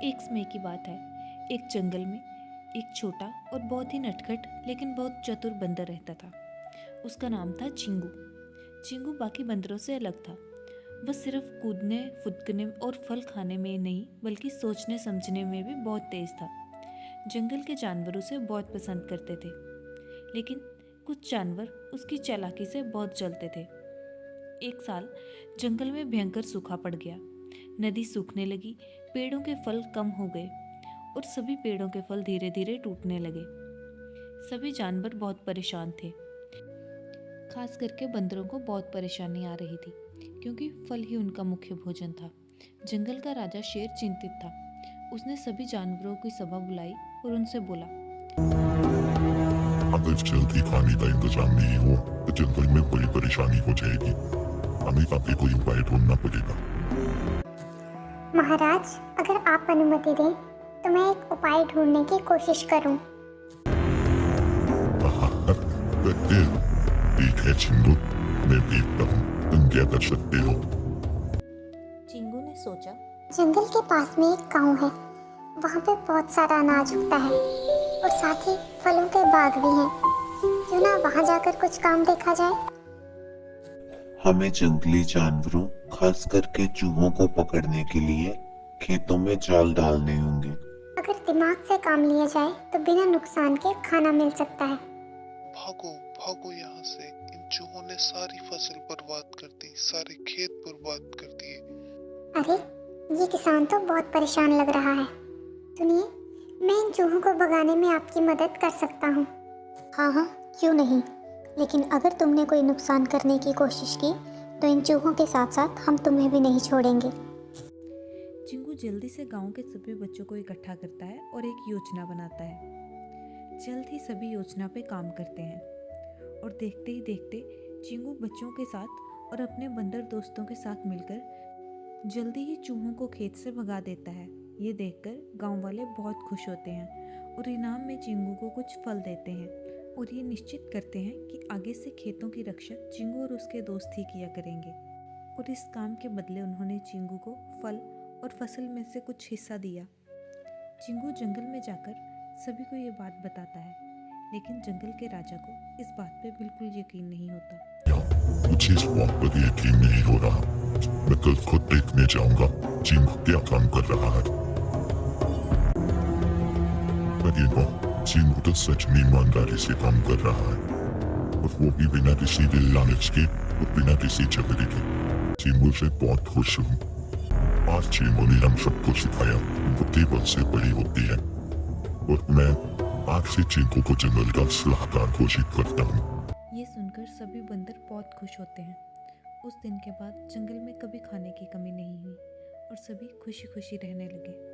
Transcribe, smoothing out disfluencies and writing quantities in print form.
एक समय की बात है। एक जंगल में एक छोटा और बहुत ही नटखट लेकिन बहुत चतुर बंदर रहता था। उसका नाम था चिंगू। चिंगू बाकी बंदरों से अलग था। वह सिर्फ कूदने फुदकने और फल खाने में नहीं बल्कि सोचने समझने में भी बहुत तेज था। जंगल के जानवरों से बहुत पसंद करते थे, लेकिन कुछ जानवर उसकी चालाकी से बहुत जलते थे। एक साल जंगल में भयंकर सूखा पड़ गया। नदी सूखने लगी, पेड़ों के फल कम हो गए और सभी पेड़ों के फल धीरे धीरे टूटने लगे। सभी जानवर बहुत परेशान थे। खास करके बंदरों को बहुत परेशानी आ रही थी, क्योंकि फल ही उनका मुख्य भोजन था। जंगल का राजा शेर चिंतित था। उसने सभी जानवरों की सभा बुलाई और उनसे बोला, अगर जल्दी खाने का इंतजाम नहीं हुआ तो जंगल में बड़ी परेशानी हो जाएगी। हमें काफी कोई उपाय ढूंढना पड़ेगा। महाराज, अगर आप अनुमति दें तो मैं एक उपाय ढूंढने की कोशिश करूं। ठीक है चिंगू, मैं देखता हूँ तुम क्या कर सकते हो। चिंगू ने सोचा, जंगल के पास में एक गांव है, वहाँ पे बहुत सारा अनाज उगता है और साथ ही फलों के बाग भी हैं। क्यों ना वहाँ जाकर कुछ काम देखा जाए। हमें जंगली जानवरों, खास करके चूहों को पकड़ने के लिए खेतों में जाल डालने होंगे। अगर दिमाग से काम लिया जाए तो बिना नुकसान के खाना मिल सकता है। भागो भागो यहाँ से। इन चूहों ने सारी फसल बर्बाद कर दी, सारे खेत बर्बाद कर दिए। अरे, ये किसान तो बहुत परेशान लग रहा है। सुनिए, मैं इन चूहों को भगाने में आपकी मदद कर सकता हूँ। हाँ हाँ, क्यों नहीं। लेकिन अगर तुमने कोई नुकसान करने की कोशिश की तो इन चूहों के साथ साथ हम तुम्हें भी नहीं छोड़ेंगे। चिंगू जल्दी से गांव के सभी बच्चों को इकट्ठा करता है और एक योजना बनाता है। जल्द ही सभी योजना पे काम करते हैं और देखते ही देखते चिंगू बच्चों के साथ और अपने बंदर दोस्तों के साथ मिलकर जल्दी ही चूहों को खेत से भगा देता है। ये देखकर गांव वाले बहुत खुश होते हैं और इनाम में चिंगू को कुछ फल देते हैं और ये निश्चित करते हैं कि आगे से खेतों की रक्षा चिंगू और उसके दोस्त ही किया करेंगे। और इस काम के बदले उन्होंने चिंगू को फल और फसल में से कुछ हिस्सा दिया। चिंगू जंगल में जाकर सभी को ये बात बताता है, लेकिन जंगल के राजा को इस बात पे बिल्कुल यकीन नहीं होता। मुझे इस बात पर यकीन नहीं हो रहा। मैं कल खुद देखने जाऊंगा चिंगू क्या काम कर रहा है। लगेगा चिंगू तो सच में ईमानदारी से काम कर रहा है, और वो भी बिना किसी दिल लालच के और बिना किसी झगड़े के। चिंगू से बहुत खुश हूँ। आज चिंगू ने हम सबको सिखाया वो केवल से बड़ी होती है, और मैं आज से चिंगू को जंगल का सलाहकार घोषित करता हूँ। ये सुनकर सभी बंदर बहुत खुश होते हैं। उस दिन के बाद जंगल में कभी खाने की कमी नहीं हुई और सभी खुशी खुशी रहने लगे।